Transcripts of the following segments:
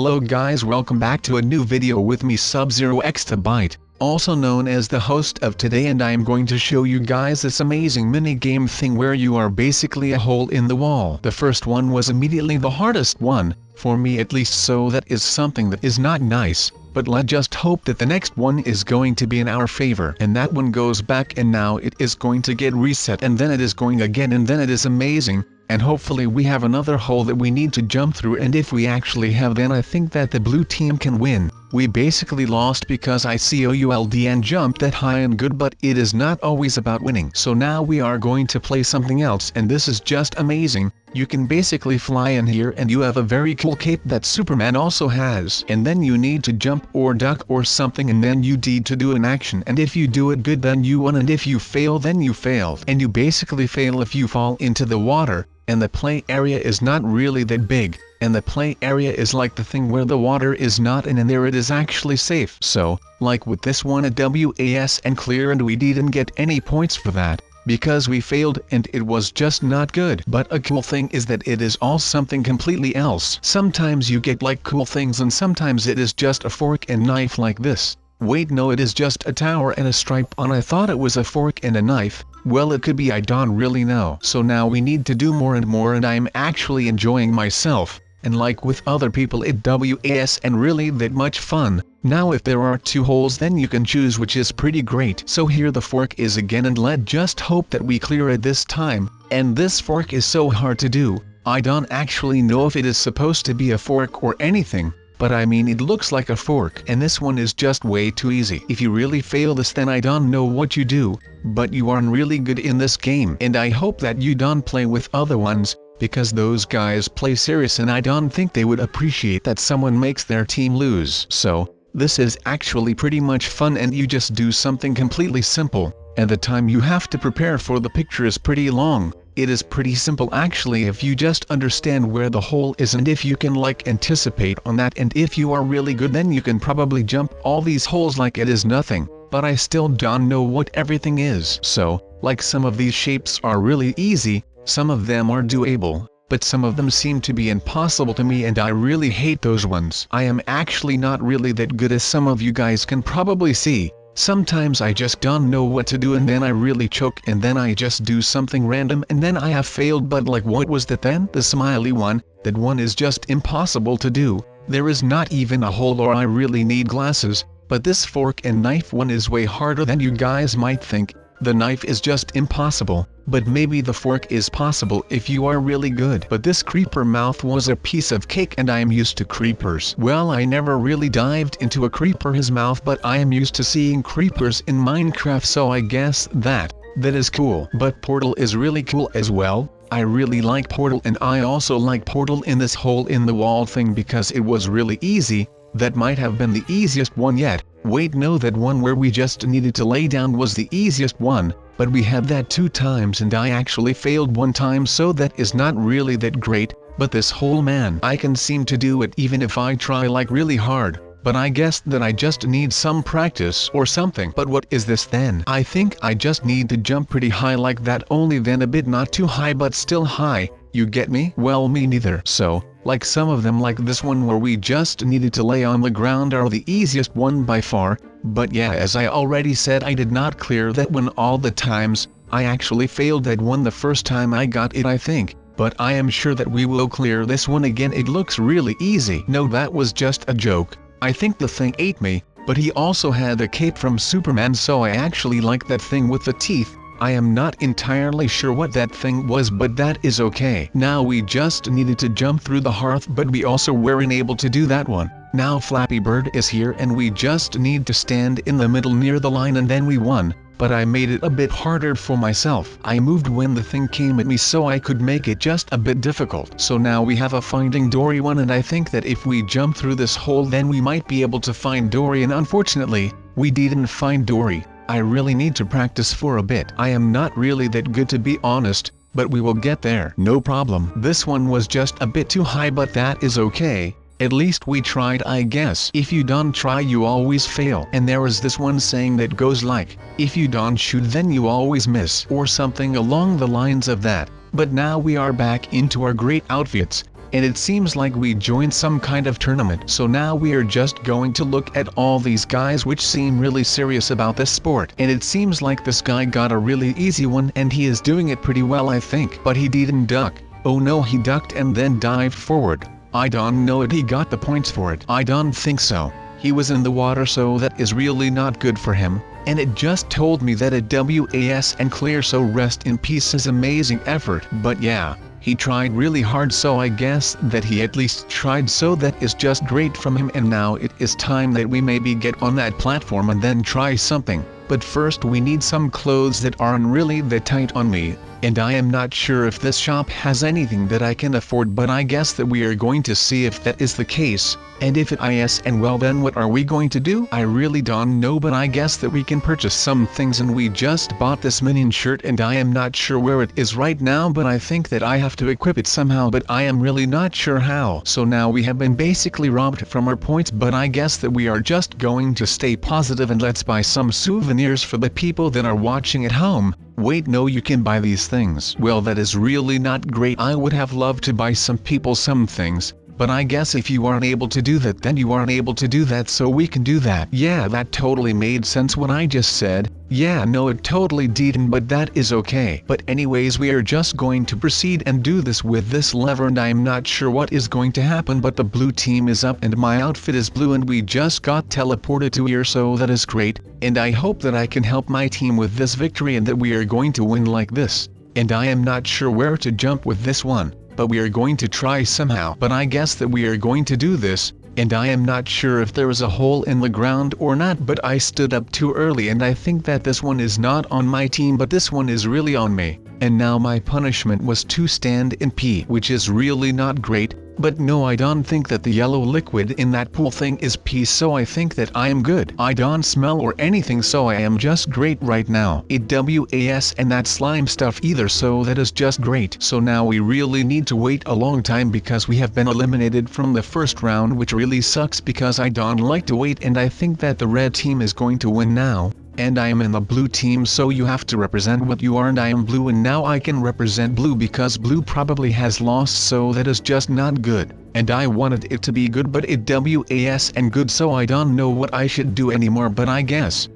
Hello guys, welcome back to a new video with me SubZeroExtabyte, also known as the host of today, and I am going to show you guys this amazing mini game thing where you are basically a hole in the wall. The first one was immediately the hardest one, for me at least, so that is something that is not nice, but let's just hope that the next one is going to be in our favor. And that one goes back and now it is going to get reset and then it is going again and then it is amazing. And hopefully we have another hole that we need to jump through, and if we actually have, then I think that the blue team can win. We basically lost because I could and jumped that high and good, but it is not always about winning. So now we are going to play something else, and this is just amazing. You can basically fly in here and you have a very cool cape that Superman also has. And then you need to jump or duck or something, and then you need to do an action, and if you do it good then you won, and if you fail then you failed. And you basically fail if you fall into the water. And the play area is not really that big, and the play area is like the thing where the water is not in and there it is actually safe. So, like with this one, a WAS and clear, and we didn't get any points for that, because we failed and it was just not good. But a cool thing is that it is all something completely else. Sometimes you get like cool things and sometimes it is just a fork and knife like this. Wait, no, it is just a tower and a stripe on. I thought it was a fork and a knife. Well, it could be, I don't really know. So now we need to do more and more, and I'm actually enjoying myself. And like with other people, it was and really that much fun. Now if there are two holes then you can choose, which is pretty great. So here the fork is again, and let's just hope that we clear it this time. And this fork is so hard to do. I don't actually know if it is supposed to be a fork or anything. But I mean, it looks like a fork, and this one is just way too easy. If you really fail this then I don't know what you do, but you are really good in this game, and I hope that you don't play with other ones, because those guys play serious and I don't think they would appreciate that someone makes their team lose. So, this is actually pretty much fun, and you just do something completely simple, and the time you have to prepare for the picture is pretty long. It is pretty simple actually if you just understand where the hole is, and if you can like anticipate on that, and if you are really good then you can probably jump all these holes like it is nothing. But I still don't know what everything is. So, like some of these shapes are really easy, some of them are doable, but some of them seem to be impossible to me, and I really hate those ones. I am actually not really that good, as some of you guys can probably see. Sometimes I just don't know what to do and then I really choke, and then I just do something random and then I have failed. But like, what was that then? The smiley one, that one is just impossible to do. There is not even a hole, or I really need glasses. But this fork and knife one is way harder than you guys might think. The knife is just impossible, but maybe the fork is possible if you are really good. But this creeper mouth was a piece of cake, and I am used to creepers. Well, I never really dived into a creeper's mouth, but I am used to seeing creepers in Minecraft, so I guess that is cool. But Portal is really cool as well. I really like Portal, and I also like Portal in this hole in the wall thing because it was really easy. That might have been the easiest one yet. Wait, no, that one where we just needed to lay down was the easiest one, but we had that 2 times and I actually failed 1 time, so that is not really that great. But this hole, man, I can seem to do it even if I try like really hard. But I guess that I just need some practice or something. But what is this then? I think I just need to jump pretty high like that, only then a bit not too high but still high. You get me? Well, me neither. So, like some of them, like this one where we just needed to lay on the ground, are the easiest one by far. But yeah, as I already said, I did not clear that one all the times. I actually failed that one the first time I got it, I think. But I am sure that we will clear this one again. It looks really easy. No, that was just a joke. I think the thing ate me, but he also had a cape from Superman, so I actually like that thing with the teeth. I am not entirely sure what that thing was, but that is okay. Now we just needed to jump through the hearth, but we also weren't able to do that one. Now Flappy Bird is here and we just need to stand in the middle near the line, and then we won. But I made it a bit harder for myself. I moved when the thing came at me so I could make it just a bit difficult. So now we have a Finding Dory one, and I think that if we jump through this hole then we might be able to find Dory, and unfortunately, we didn't find Dory. I really need to practice for a bit. I am not really that good, to be honest, but we will get there. No problem. This one was just a bit too high, but that is okay. At least we tried, I guess. If you don't try you always fail. And there is this one saying that goes like, if you don't shoot then you always miss, or something along the lines of that. But now we are back into our great outfits, and it seems like we joined some kind of tournament. So now we are just going to look at all these guys which seem really serious about this sport. And it seems like this guy got a really easy one and he is doing it pretty well, I think. But he didn't duck. Oh no, he ducked and then dived forward. I don't know if he got the points for it. I don't think so. He was in the water, so that is really not good for him. And it just told me that it was and clear, so rest in peace, his amazing effort. But yeah, he tried really hard, so I guess that he at least tried, so that is just great from him. And now it is time that we maybe get on that platform and then try something. But first we need some clothes that aren't really that tight on me, and I am not sure if this shop has anything that I can afford, but I guess that we are going to see if that is the case. And if it is, and well, then what are we going to do? I really don't know, but I guess that we can purchase some things. And we just bought this minion shirt and I am not sure where it is right now, but I think that I have to equip it somehow, but I am really not sure how. So now we have been basically robbed from our points, but I guess that we are just going to stay positive and let's buy some souvenirs for the people that are watching at home. Wait, no, you can buy these things. Well, that is really not great. I would have loved to buy some people some things, but I guess if you aren't able to do that, then you aren't able to do that, so we can do that. Yeah, that totally made sense what I just said. Yeah, no, it totally didn't, but that is okay. But anyways, we are just going to proceed and do this with this lever, and I'm not sure what is going to happen, but the blue team is up and my outfit is blue and we just got teleported to here, so that is great. And I hope that I can help my team with this victory and that we are going to win like this. And I am not sure where to jump with this one, but we are going to try somehow. But I guess that we are going to do this, and I am not sure if there is a hole in the ground or not, but I stood up too early and I think that this one is not on my team, but this one is really on me. And now my punishment was to stand in pee, which is really not great. But no, I don't think that the yellow liquid in that pool thing is pee, so I think that I am good. I don't smell or anything, so I am just great right now. It was and that slime stuff either, so that is just great. So now we really need to wait a long time because we have been eliminated from the first round, which really sucks because I don't like to wait, and I think that the red team is going to win now. And I am in the blue team, so you have to represent what you are, and I am blue, and now I can represent blue because blue probably has lost, so that is just not good. And I wanted it to be good, but it was and good, so I don't know what I should do anymore, but I guess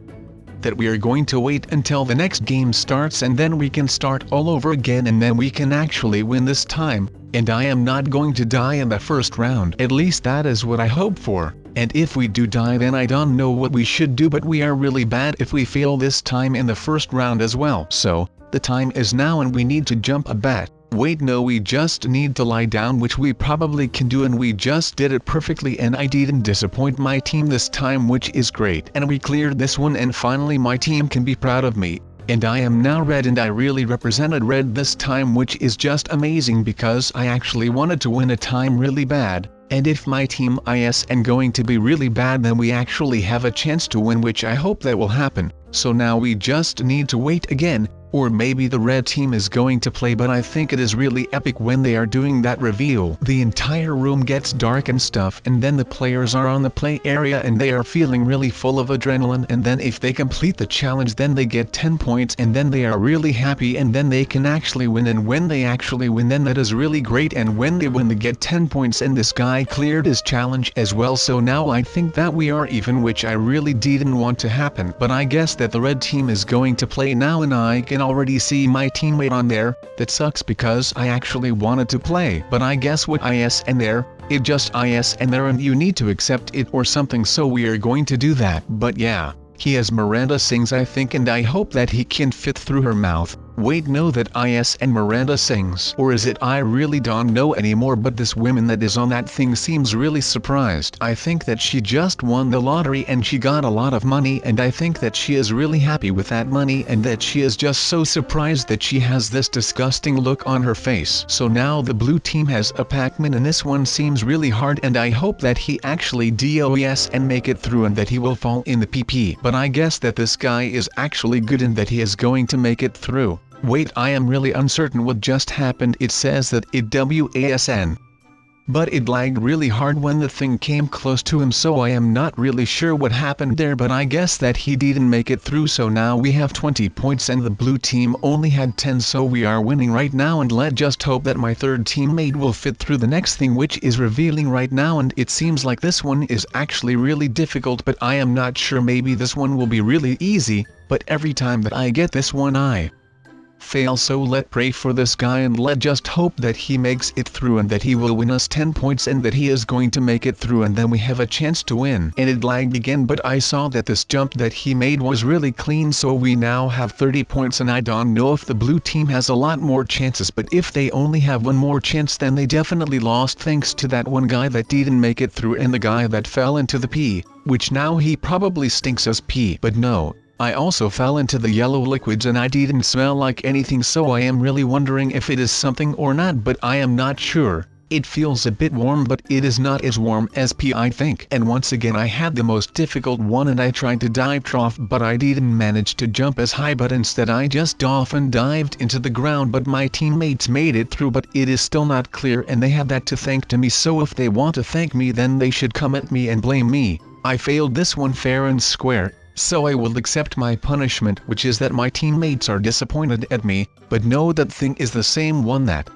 that we are going to wait until the next game starts and then we can start all over again, and then we can actually win this time. And I am not going to die in the first round, at least that is what I hope for. And if we do die, then I don't know what we should do, but we are really bad if we fail this time in the first round as well. So, the time is now and we need to jump a bat. Wait, no, we just need to lie down, which we probably can do, and we just did it perfectly, and I didn't disappoint my team this time, which is great. And we cleared this one, and finally my team can be proud of me. And I am now red, and I really represented red this time, which is just amazing because I actually wanted to win a time really bad. And if my team is and going to be really bad, then we actually have a chance to win, which I hope that will happen. So now we just need to wait again, or maybe the red team is going to play, but I think it is really epic when they are doing that reveal. The entire room gets dark and stuff, and then the players are on the play area and they are feeling really full of adrenaline, and then if they complete the challenge then they get 10 points, and then they are really happy, and then they can actually win, and when they actually win then that is really great, and when they win they get 10 points, and this guy cleared his challenge as well, so now I think that we are even, which I really didn't want to happen, but I guess that the red team is going to play now, and I can already see my teammate on there. That sucks because I actually wanted to play, but I guess what is and there, it just is and there, and you need to accept it or something, so we are going to do that. But yeah, he has Miranda sings, I think, and I hope that he can fit through her mouth. Wait, no, that is and Miranda sings, or is it? I really don't know anymore, but this woman that is on that thing seems really surprised. I think that she just won the lottery and she got a lot of money, and I think that she is really happy with that money, and that she is just so surprised that she has this disgusting look on her face. So now the blue team has a Pac-Man, and this one seems really hard, and I hope that he actually does and make it through, and that he will fall in the PP. But I guess that this guy is actually good and that he is going to make it through. Wait, I am really uncertain what just happened. It says that it was but it lagged really hard when the thing came close to him, so I am not really sure what happened there, but I guess that he didn't make it through. So now we have 20 points and the blue team only had 10, so we are winning right now, and let's just hope that my third teammate will fit through the next thing, which is revealing right now, and it seems like this one is actually really difficult, but I am not sure. Maybe this one will be really easy, but every time that I get this one I fail, so let's pray for this guy and let's just hope that he makes it through and that he will win us 10 points and that he is going to make it through, and then we have a chance to win. And it lagged again, but I saw that this jump that he made was really clean, so we now have 30 points, and I don't know if the blue team has a lot more chances, but if they only have one more chance then they definitely lost, thanks to that one guy that didn't make it through and the guy that fell into the pee, which now he probably stinks as pee, but no. I also fell into the yellow liquids and I didn't smell like anything, so I am really wondering if it is something or not, but I am not sure. It feels a bit warm, but it is not as warm as pee, I think. And once again I had the most difficult one and I tried to dive trough, but I didn't manage to jump as high, but instead I just dived into the ground, but my teammates made it through, but it is still not clear and they have that to thank to me, so if they want to thank me then they should come at me and blame me. I failed this one fair and square. So I will accept my punishment, which is that my teammates are disappointed at me, but no, that thing is the same one that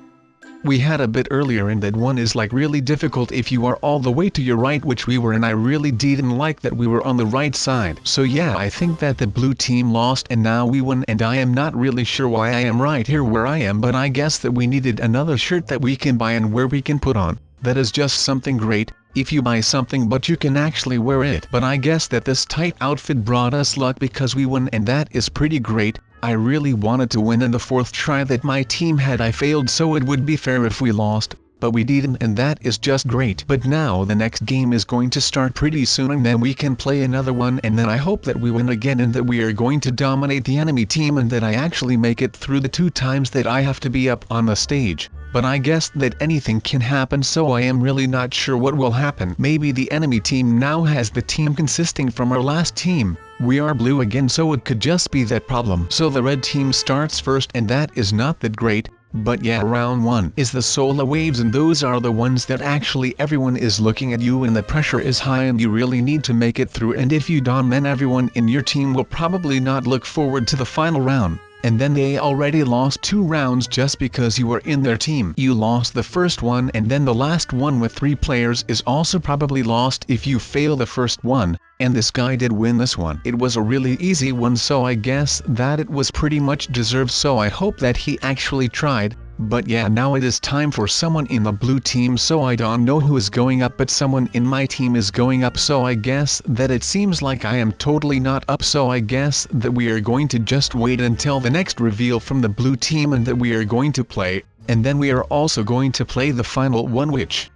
we had a bit earlier, and that one is like really difficult if you are all the way to your right, which we were, and I really didn't like that we were on the right side. So yeah, I think that the blue team lost and now we won, and I am not really sure why I am right here where I am, but I guess that we needed another shirt that we can buy and where we can put on. That is just something great. If you buy something but you can actually wear it. But I guess that this tight outfit brought us luck because we won, and that is pretty great. I really wanted to win in the fourth try that my team had. I failed, so it would be fair if we lost, but we didn't, and that is just great. But now the next game is going to start pretty soon, and then we can play another one, and then I hope that we win again and that we are going to dominate the enemy team and that I actually make it through the 2 times that I have to be up on the stage. But I guess that anything can happen, so I am really not sure what will happen. Maybe the enemy team now has the team consisting from our last team. We are blue again, so it could just be that problem. So the red team starts first, and that is not that great. But yeah, round 1 is the solar waves, and those are the ones that actually everyone is looking at you and the pressure is high and you really need to make it through, and if you don't then everyone in your team will probably not look forward to the final round. And then they already lost 2 rounds just because you were in their team. You lost the first one, and then the last one with 3 players is also probably lost if you fail the first one, and this guy did win this one. It was a really easy one, so I guess that it was pretty much deserved, so I hope that he actually tried. But yeah, now it is time for someone in the blue team, so I don't know who is going up, but someone in my team is going up, so I guess that it seems like I am totally not up, so I guess that we are going to just wait until the next reveal from the blue team and that we are going to play, and then we are also going to play the final one, which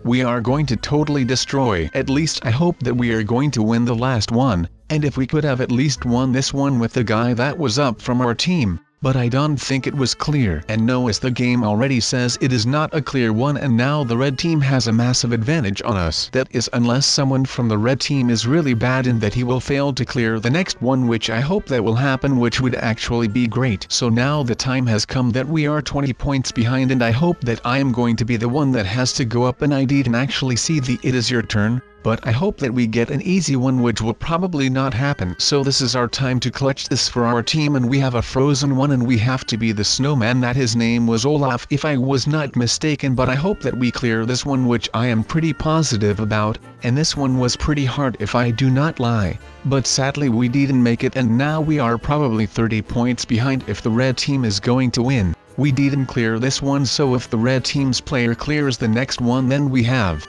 we are going to totally destroy. At least I hope that we are going to win the last one, and if we could have at least won this one with the guy that was up from our team. But I don't think it was clear. And no, as the game already says, it is not a clear one, and now the red team has a massive advantage on us. That is, unless someone from the red team is really bad and that he will fail to clear the next one, which I hope that will happen, which would actually be great. So now the time has come that we are 20 points behind, and I hope that I am going to be the one that has to go up, and I didn't actually see the "it is your turn." But I hope that we get an easy one, which will probably not happen. So this is our time to clutch this for our team, and we have a frozen one, and we have to be the snowman. That his name was Olaf if I was not mistaken, but I hope that we clear this one, which I am pretty positive about, and this one was pretty hard if I do not lie. But sadly we didn't make it, and now we are probably 30 points behind if the red team is going to win. We didn't clear this one, so if the red team's player clears the next one then we have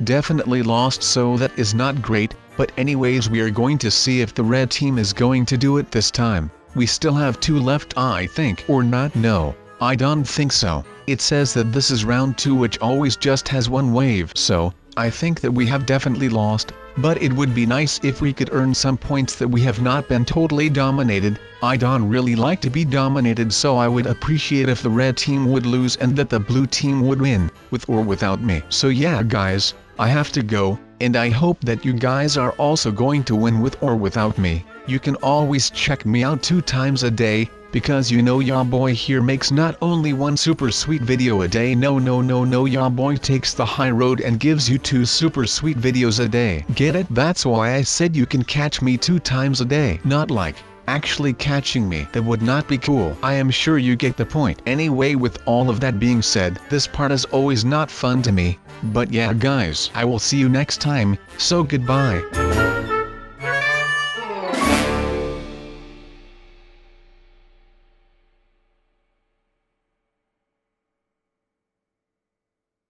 definitely lost, so that is not great. But anyways, we are going to see if the red team is going to do it this time. We still have 2 left, I think, or not. No, I don't think so. It says that this is round 2, which always just has 1 wave, so I think that we have definitely lost. But it would be nice if we could earn some points that we have not been totally dominated. I don't really like to be dominated, so I would appreciate if the red team would lose and that the blue team would win, with or without me. So yeah guys, I have to go, and I hope that you guys are also going to win with or without me. You can always check me out 2 times a day, because you know ya boy here makes not only one super sweet video a day, no, ya boy takes the high road and gives you 2 super sweet videos a day. Get it? That's why I said you can catch me 2 times a day. Not like actually catching me. That would not be cool. I am sure you get the point. Anyway, with all of that being said, this part is always not fun to me. But yeah guys, I will see you next time, so goodbye.